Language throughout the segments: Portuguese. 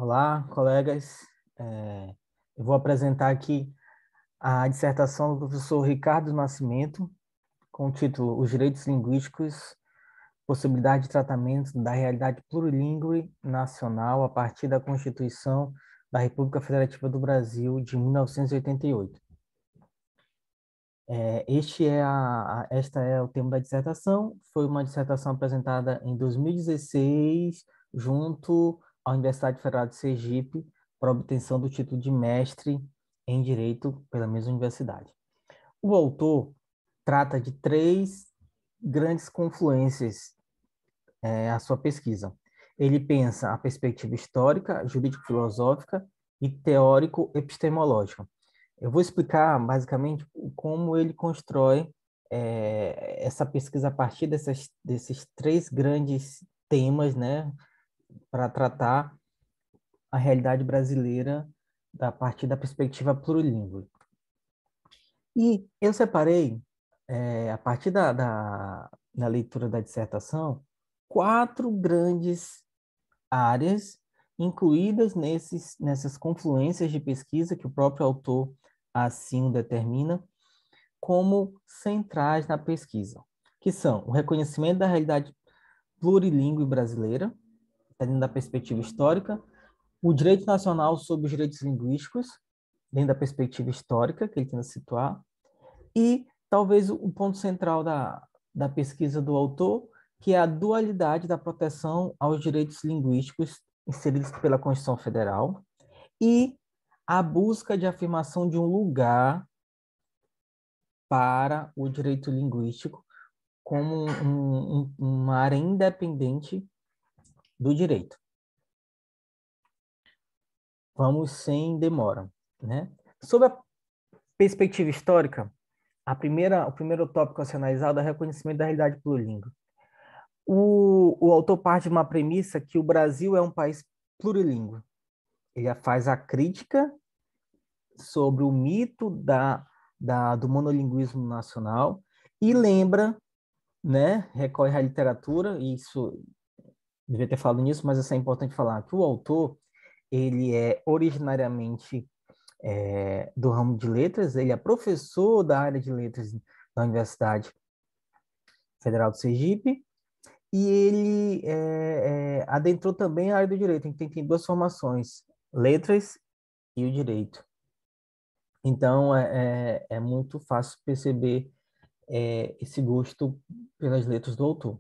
Olá, colegas. Eu vou apresentar aqui a dissertação do professor Ricardo Nascimento, com o título Os Direitos Linguísticos, Possibilidade de Tratamento da Realidade Plurilingüe Nacional a partir da Constituição da República Federativa do Brasil de 1988. Esta é o tema da dissertação. Foi uma dissertação apresentada em 2016, junto à Universidade Federal de Sergipe, para obtenção do título de mestre em Direito pela mesma universidade. O autor trata de três grandes confluências a sua pesquisa. Ele pensa a perspectiva histórica, jurídico-filosófica e teórico-epistemológica. Eu vou explicar, basicamente, como ele constrói essa pesquisa a partir desses três grandes temas, né, para tratar a realidade brasileira a partir da perspectiva plurilingüe. E eu separei, a partir da leitura da dissertação, quatro grandes áreas incluídas nessas confluências de pesquisa que o próprio autor assim o determina como centrais na pesquisa, que são o reconhecimento da realidade plurilingüe brasileira, dentro da perspectiva histórica, o direito nacional sobre os direitos linguísticos, dentro da perspectiva histórica, que ele tenta situar, e talvez o ponto central da pesquisa do autor, que é a dualidade da proteção aos direitos linguísticos inseridos pela Constituição Federal e a busca de afirmação de um lugar para o direito linguístico como uma área independente do direito. Vamos sem demora, né? Sobre a perspectiva histórica, o primeiro tópico a ser analisado é o reconhecimento da realidade plurilingüe. O autor parte de uma premissa que o Brasil é um país plurilingüe. Ele faz a crítica sobre o mito do monolinguismo nacional e lembra, né, recorre à literatura, e isso, devia ter falado nisso, mas isso é importante falar, que o autor, ele é originariamente do ramo de letras, ele é professor da área de letras da Universidade Federal do Sergipe, e ele adentrou também a área do direito. Então, tem duas formações, letras e o direito. Então, é muito fácil perceber esse gosto pelas letras do autor.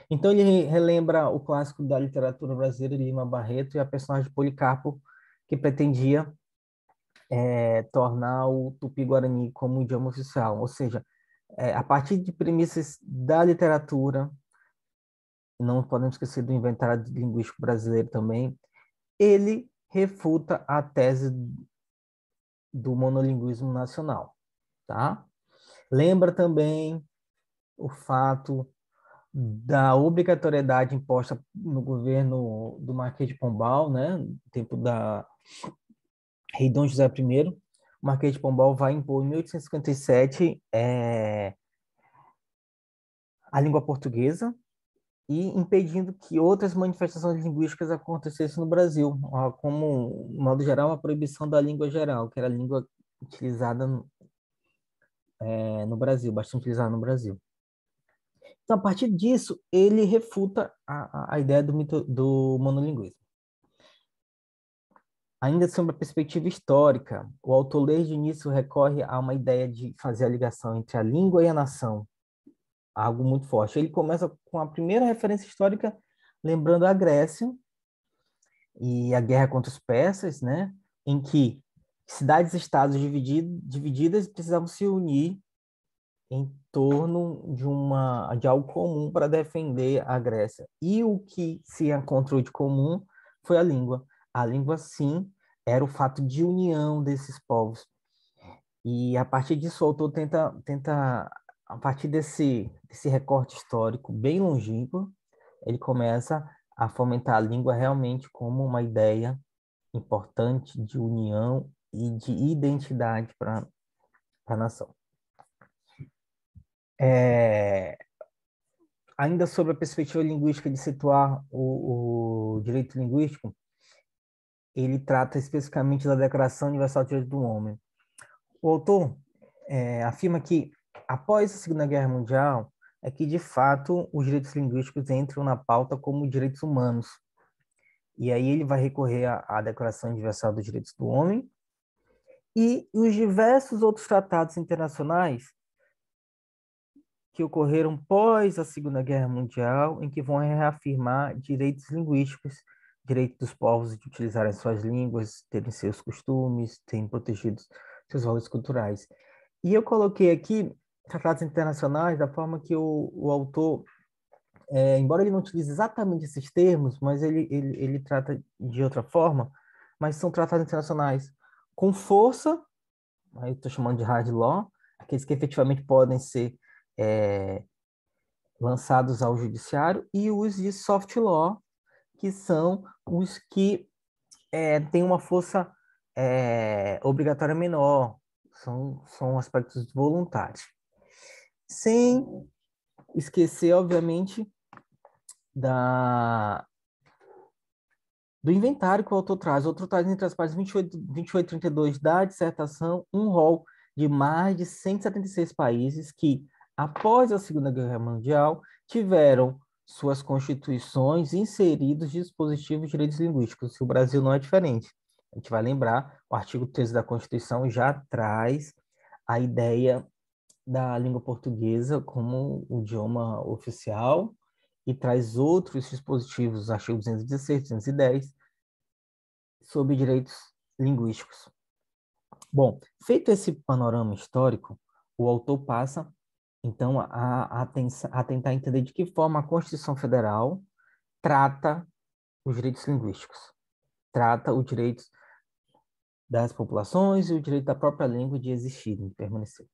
Então, ele relembra o clássico da literatura brasileira, de Lima Barreto, e a personagem de Policarpo, que pretendia tornar o Tupi-Guarani como idioma oficial. Ou seja, a partir de premissas da literatura, não podemos esquecer do inventário linguístico brasileiro também, ele refuta a tese do monolinguismo nacional, tá? Lembra também o fato da obrigatoriedade imposta no governo do Marquês de Pombal, né? No tempo da Rei Dom José I, o Marquês de Pombal vai impor em 1857 a língua portuguesa e impedindo que outras manifestações linguísticas acontecessem no Brasil, como, de modo geral, uma proibição da língua geral, que era a língua utilizada no Brasil, bastante utilizada no Brasil. Então, a partir disso, ele refuta a ideia do monolinguismo. Ainda sobre a perspectiva histórica, o autor desde o início recorre a uma ideia de fazer a ligação entre a língua e a nação, algo muito forte. Ele começa com a primeira referência histórica, lembrando a Grécia e a guerra contra os persas, né, em que cidades e estados divididas precisavam se unir em torno de algo comum para defender a Grécia. E o que se encontrou de comum foi a língua. A língua, sim, era o fato de união desses povos. E a partir disso, o autor tenta a partir desse recorte histórico bem longínquo, ele começa a fomentar a língua realmente como uma ideia importante de união e de identidade para a nação. Ainda sobre a perspectiva linguística de situar o direito linguístico, ele trata especificamente da Declaração Universal dos Direitos do Homem. O autor afirma que, após a Segunda Guerra Mundial, é que, de fato, os direitos linguísticos entram na pauta como direitos humanos. E aí ele vai recorrer à Declaração Universal dos Direitos do Homem e os diversos outros tratados internacionais que ocorreram pós a Segunda Guerra Mundial, em que vão reafirmar direitos linguísticos, direito dos povos de utilizarem suas línguas, terem seus costumes, terem protegidos seus valores culturais. E eu coloquei aqui tratados internacionais da forma que o autor, embora ele não utilize exatamente esses termos, mas ele trata de outra forma, mas são tratados internacionais com força, aí estou chamando de hard law, aqueles que efetivamente podem ser lançados ao judiciário, e os de soft law, que são os que têm uma força obrigatória menor, são aspectos voluntários. Sem esquecer, obviamente, do inventário que o autor traz. O autor traz entre as páginas 28 e 32 da dissertação um rol de mais de 176 países que, após a Segunda Guerra Mundial, tiveram suas constituições inseridos dispositivos de direitos linguísticos. O Brasil não é diferente. A gente vai lembrar, o artigo 13 da Constituição já traz a ideia da língua portuguesa como o idioma oficial e traz outros dispositivos, artigo 216, 210, sobre direitos linguísticos. Bom, feito esse panorama histórico, o autor passa, então, a tentar entender de que forma a Constituição Federal trata os direitos linguísticos, trata os direitos das populações e o direito da própria língua de existir, de permanecer.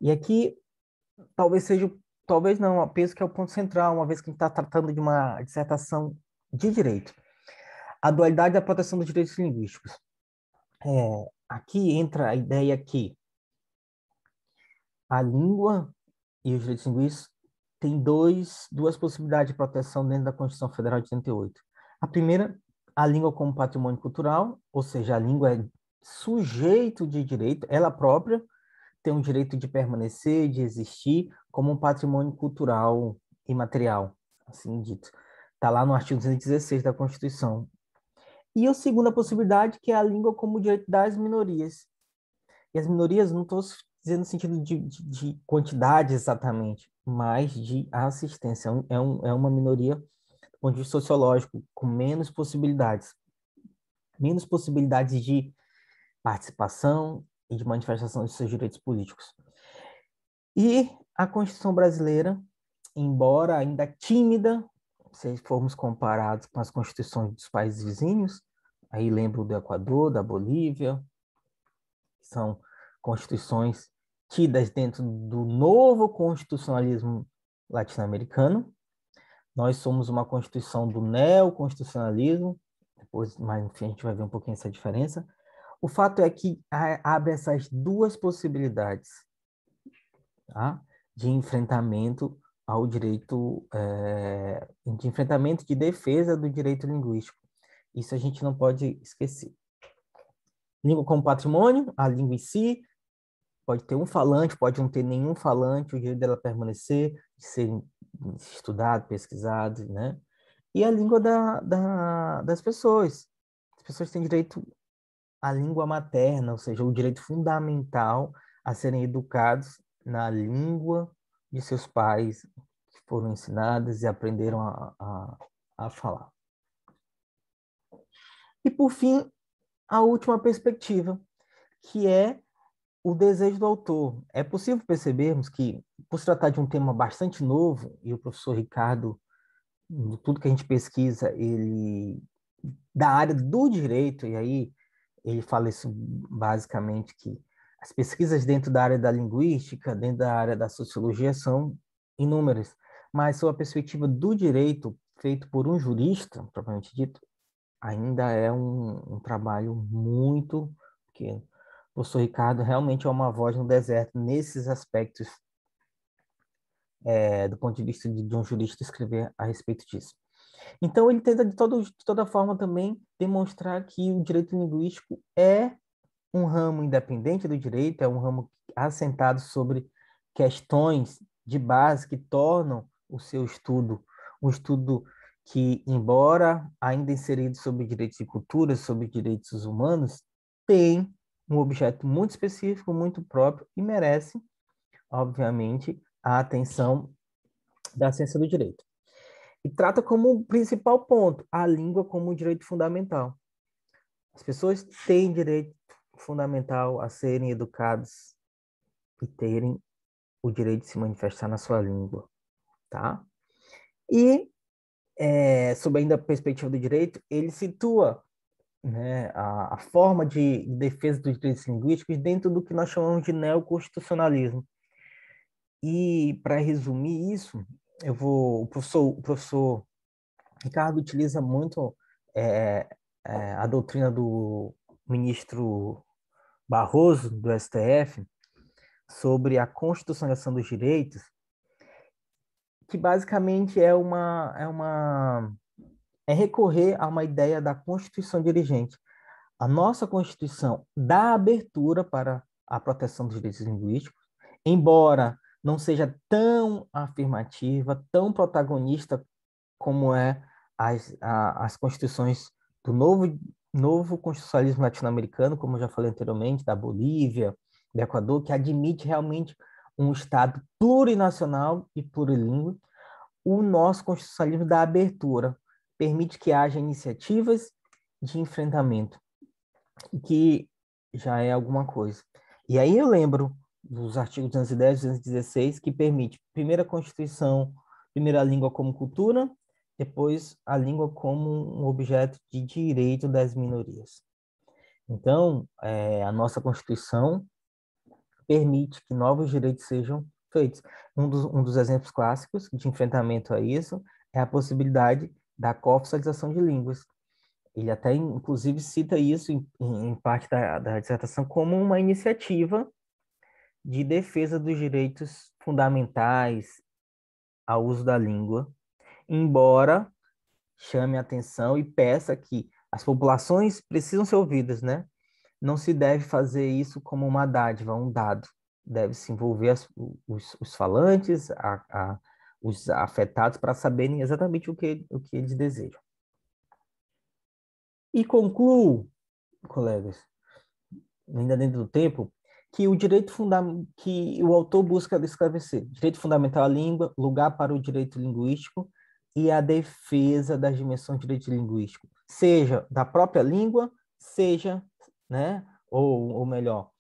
E aqui, talvez não, eu penso que é o ponto central, uma vez que a gente está tratando de uma dissertação de direito. A dualidade da proteção dos direitos linguísticos. Aqui entra a ideia que a língua e os direitos linguísticos têm duas possibilidades de proteção dentro da Constituição Federal de 88. A primeira, a língua como patrimônio cultural, ou seja, a língua é sujeito de direito, ela própria tem o direito de permanecer, de existir, como um patrimônio cultural imaterial, assim dito. Está lá no artigo 216 da Constituição. E a segunda possibilidade, que é a língua como direito das minorias. E as minorias, não estou dizendo no sentido de quantidade exatamente, mas de assistência. É uma minoria, do ponto de vista sociológico, com menos possibilidades de participação e de manifestação de seus direitos políticos. E a Constituição brasileira, embora ainda tímida, se formos comparados com as constituições dos países vizinhos, aí lembro do Equador, da Bolívia, que são constituições tidas dentro do novo constitucionalismo latino-americano. Nós somos uma constituição do neoconstitucionalismo, depois, mais enfim, a gente vai ver um pouquinho essa diferença. O fato é que abre essas duas possibilidades, tá? De enfrentamento ao direito, de enfrentamento de defesa do direito linguístico. Isso a gente não pode esquecer. Língua como patrimônio, a língua em si, pode ter um falante, pode não ter nenhum falante, o direito dela permanecer, de ser estudado, pesquisado, né? E a língua das pessoas. As pessoas têm direito à língua materna, ou seja, o direito fundamental a serem educados na língua de seus pais, que foram ensinadas e aprenderam a falar. E, por fim, a última perspectiva, que é o desejo do autor. É possível percebermos que, por se tratar de um tema bastante novo, e o professor Ricardo, tudo que a gente pesquisa, ele da área do direito, e aí ele fala isso basicamente, que as pesquisas dentro da área da linguística, dentro da área da sociologia, são inúmeras, mas sob a perspectiva do direito, feito por um jurista, propriamente dito, ainda é um trabalho muito pequeno. O professor Ricardo realmente é uma voz no deserto nesses aspectos, do ponto de vista de um jurista escrever a respeito disso. Então, ele tenta, de toda forma, também demonstrar que o direito linguístico é um ramo independente do direito, é um ramo assentado sobre questões de base que tornam o seu estudo um estudo que, embora ainda inserido sobre direitos de cultura, sobre direitos humanos, tem um objeto muito específico, muito próprio e merece, obviamente, a atenção da ciência do direito. E trata como principal ponto a língua como um direito fundamental. As pessoas têm direito fundamental a serem educadas e terem o direito de se manifestar na sua língua, tá? E, sob ainda a perspectiva do direito, ele situa, né, a forma de defesa dos direitos linguísticos dentro do que nós chamamos de neoconstitucionalismo. E, para resumir isso, o professor Ricardo utiliza muito a doutrina do ministro Barroso, do STF, sobre a constitucionalização dos direitos, que basicamente é recorrer a uma ideia da Constituição dirigente. A nossa Constituição dá abertura para a proteção dos direitos linguísticos, embora não seja tão afirmativa, tão protagonista como as constituições do novo constitucionalismo latino-americano, como eu já falei anteriormente, da Bolívia, do Equador, que admite realmente um Estado plurinacional e plurilingüe. O nosso constitucionalismo dá abertura, permite que haja iniciativas de enfrentamento, que já é alguma coisa. E aí eu lembro dos artigos 210 e 216, que permite, primeira Constituição, primeira língua como cultura, depois a língua como um objeto de direito das minorias. Então, a nossa Constituição permite que novos direitos sejam feitos. Um dos exemplos clássicos de enfrentamento a isso é a possibilidade da cooficialização de línguas. Ele até, inclusive, cita isso em parte da dissertação como uma iniciativa de defesa dos direitos fundamentais ao uso da língua, embora chame a atenção e peça que as populações precisam ser ouvidas, né? Não se deve fazer isso como uma dádiva, um dado. Deve-se envolver os falantes, os afetados, para saberem exatamente o que eles desejam. E concluo, colegas, ainda dentro do tempo, que que o autor busca esclarecer direito fundamental à língua, lugar para o direito linguístico e a defesa das dimensões do direito linguístico, seja da própria língua, seja, né, ou melhor,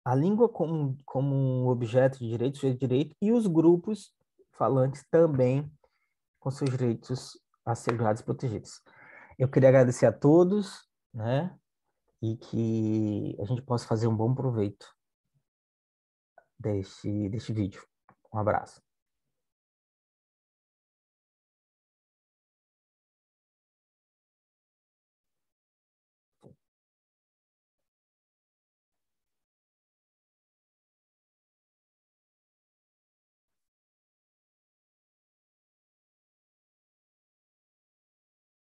a língua como um objeto de direito, sujeito de direito, e os grupos falantes também com seus direitos assegurados e protegidos. Eu queria agradecer a todos, né? E que a gente possa fazer um bom proveito deste vídeo. Um abraço.